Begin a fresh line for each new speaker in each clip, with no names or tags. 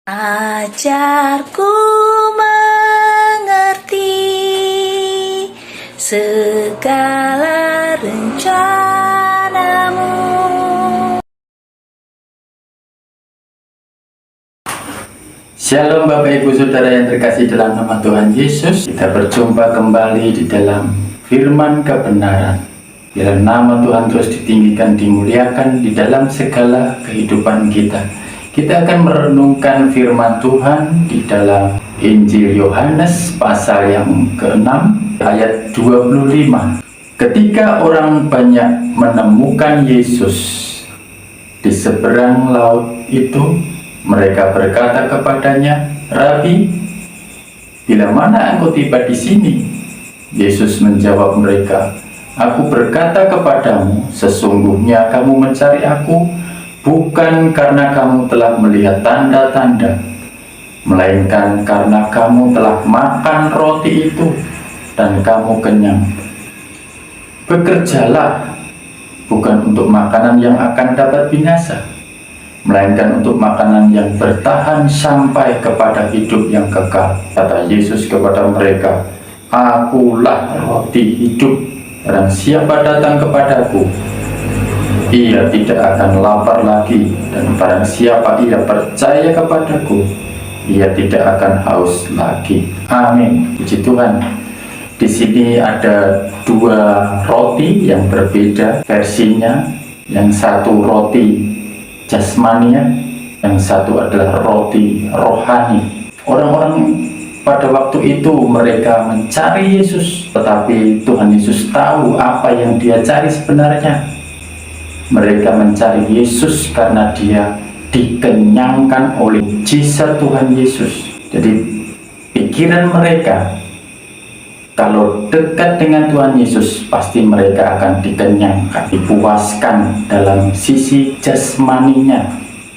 Ajarku mengerti segala rencanamu.
Shalom Bapak Ibu Saudara yang terkasih dalam nama Tuhan Yesus. Kita berjumpa kembali di dalam firman kebenaran. Biar nama Tuhan terus ditinggikan, dimuliakan di dalam segala kehidupan kita. Kita akan merenungkan firman Tuhan di dalam Injil Yohanes pasal yang ke-6 ayat 25. Ketika orang banyak menemukan Yesus di seberang laut itu, mereka berkata kepadanya, "Rabi, bila mana engkau tiba di sini?" Yesus menjawab mereka, "Aku berkata kepadamu, sesungguhnya kamu mencari aku bukan karena kamu telah melihat tanda-tanda, melainkan karena kamu telah makan roti itu dan kamu kenyang. Bekerjalah bukan untuk makanan yang akan dapat binasa, melainkan untuk makanan yang bertahan sampai kepada hidup yang kekal." Kata Yesus kepada mereka, "Akulah roti hidup. Barang siapa datang kepadaku, ia tidak akan lapar lagi, dan barang siapa ia percaya kepadaku, ia tidak akan haus lagi." Amin. Puji Tuhan. Di sini ada dua roti yang berbeda versinya. Yang satu roti jasmania, yang satu adalah roti rohani. Orang-orang pada waktu itu mereka mencari Yesus, tetapi Tuhan Yesus tahu apa yang dia cari sebenarnya. Mereka mencari Yesus karena dia dikenyangkan oleh mujizat Tuhan Yesus. Jadi pikiran mereka, kalau dekat dengan Tuhan Yesus pasti mereka akan dikenyangkan, dipuaskan dalam sisi jasmaninya.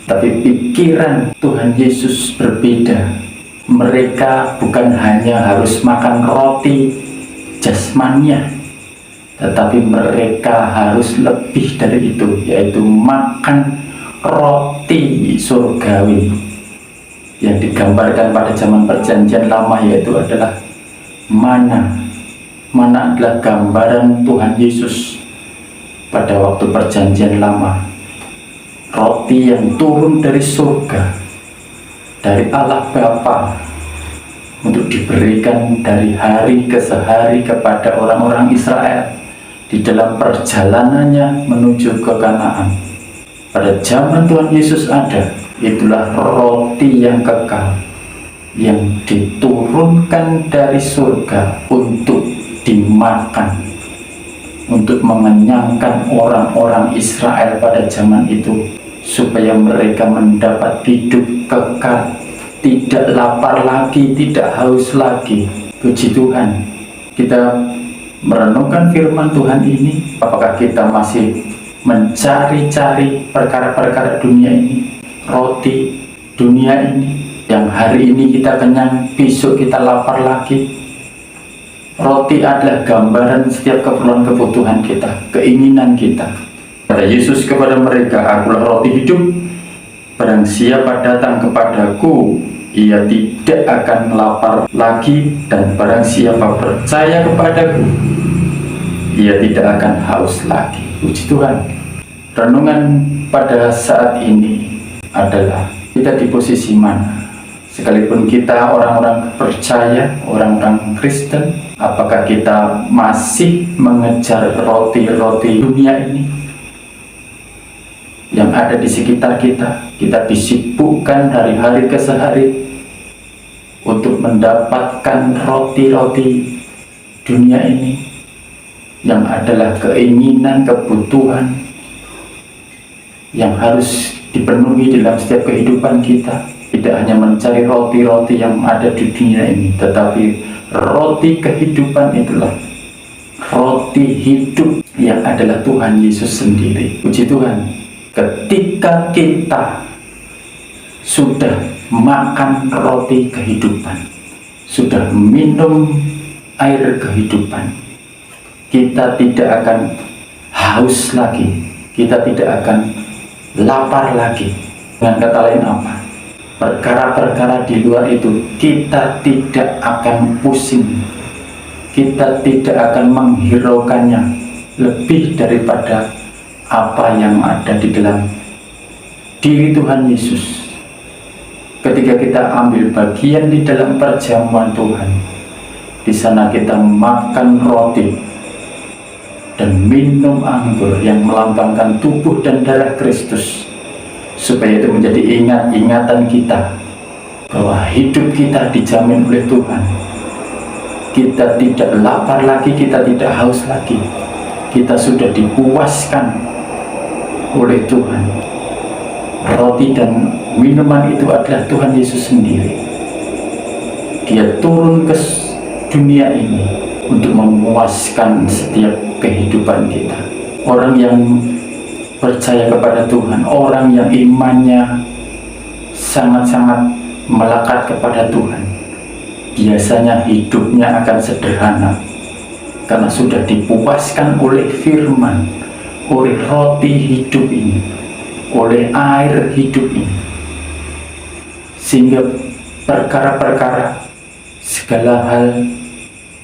Tapi pikiran Tuhan Yesus berbeda. Mereka bukan hanya harus makan roti jasmania, tetapi mereka harus lebih dari itu, yaitu makan roti surgawi yang digambarkan pada zaman perjanjian lama, yaitu adalah mana. Mana adalah gambaran Tuhan Yesus pada waktu perjanjian lama, roti yang turun dari surga, dari Allah Bapa, untuk diberikan dari hari ke hari kepada orang-orang Israel di dalam perjalanannya menuju ke Kanaan. Pada zaman Tuhan Yesus ada, itulah roti yang kekal yang diturunkan dari surga untuk dimakan, untuk mengenyangkan orang-orang Israel pada zaman itu, supaya mereka mendapat hidup kekal, tidak lapar lagi, tidak haus lagi. Puji Tuhan. Kita merenungkan firman Tuhan ini, apakah kita masih mencari-cari perkara-perkara dunia ini, roti dunia ini, yang hari ini kita kenyang, besok kita lapar lagi? Roti adalah gambaran setiap keperluan kebutuhan kita, keinginan kita. Kata Yesus kepada mereka, "Akulah roti hidup. Barang siapa datang kepadaku, ia tidak akan lapar lagi, dan barang siapa percaya kepadaku, ia tidak akan haus lagi." Puji Tuhan. Renungan pada saat ini adalah kita di posisi mana? Sekalipun kita orang-orang percaya, orang-orang Kristen, apakah kita masih mengejar roti-roti dunia ini yang ada di sekitar kita? Kita disibukkan dari hari ke hari untuk mendapatkan roti-roti dunia ini, yang adalah keinginan, kebutuhan yang harus dipenuhi dalam setiap kehidupan kita. Tidak hanya mencari roti-roti yang ada di dunia ini, tetapi roti kehidupan itulah roti hidup yang adalah Tuhan Yesus sendiri. Puji Tuhan. Ketika kita sudah makan roti kehidupan, sudah minum air kehidupan, kita tidak akan haus lagi, kita tidak akan lapar lagi. Dengan kata lain apa? perkara-perkara di luar itu kita tidak akan pusing, kita tidak akan menghiraukannya lebih daripada apa yang ada di dalam diri Tuhan Yesus. Ketika kita ambil bagian di dalam perjamuan Tuhan, di sana kita makan roti dan minum anggur yang melambangkan tubuh dan darah Kristus, supaya itu menjadi ingatan kita bahwa hidup kita dijamin oleh Tuhan. Kita tidak lapar lagi, kita tidak haus lagi, kita sudah dipuaskan oleh Tuhan. Roti dan minuman itu adalah Tuhan Yesus sendiri. Dia turun ke dunia ini untuk memuaskan setiap kehidupan kita. Orang yang percaya kepada Tuhan, orang yang imannya sangat-sangat melekat kepada Tuhan, biasanya hidupnya akan sederhana karena sudah dipuaskan oleh firman, oleh roti hidup ini, oleh air hidup ini, sehingga perkara-perkara, segala hal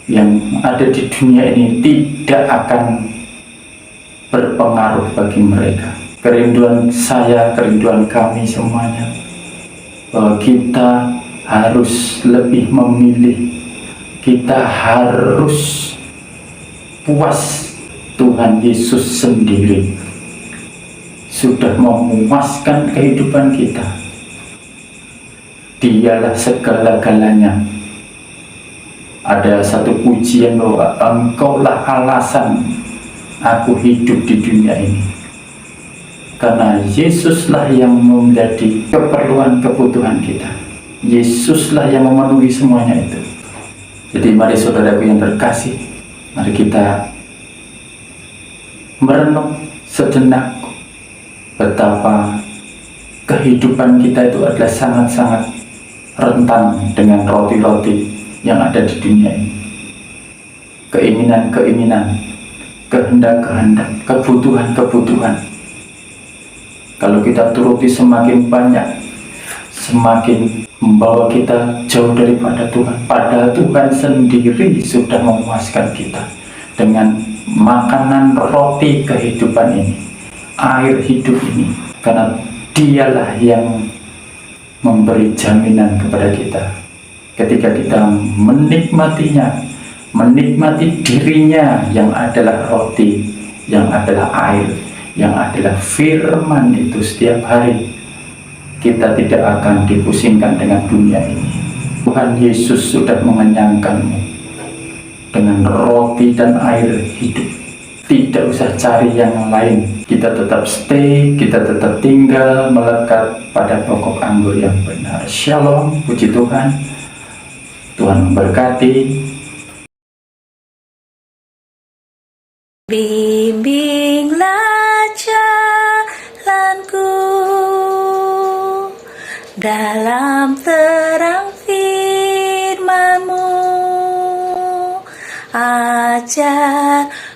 yang ada di dunia ini tidak akan berpengaruh bagi mereka. Kerinduan saya, kerinduan kami semuanya, bahwa kita harus lebih memilih, kita harus puas. Tuhan Yesus sendiri sudah memuaskan kehidupan kita. Dialah segala-galanya. Ada satu pujian bahwa Engkaulah alasan aku hidup di dunia ini, karena Yesuslah yang menjadi keperluan kebutuhan kita. Yesuslah yang memenuhi semuanya itu. Jadi mari saudaraku yang terkasih, mari kita merenung sejenak betapa kehidupan kita itu adalah sangat-sangat rentan dengan roti-roti yang ada di dunia ini. Keinginan-keinginan, kehendak-kehendak, kebutuhan-kebutuhan, kalau kita turuti semakin banyak, semakin membawa kita jauh daripada Tuhan. Padahal Tuhan sendiri sudah memuaskan kita dengan makanan roti kehidupan ini, air hidup ini, karena Dialah yang memberi jaminan kepada kita. Ketika kita menikmatinya, menikmati dirinya yang adalah roti, yang adalah air, yang adalah firman itu setiap hari, kita tidak akan dipusingkan dengan dunia ini. Tuhan Yesus sudah mengenyangkanmu dengan roti dan air hidup. Tidak usah cari yang lain. Kita tetap stay, kita tetap tinggal melekat pada pokok anggur yang benar. Shalom, puji Tuhan. Tuhan memberkati.
Bimbinglah jalanku dalam terang firman-Mu, ajarku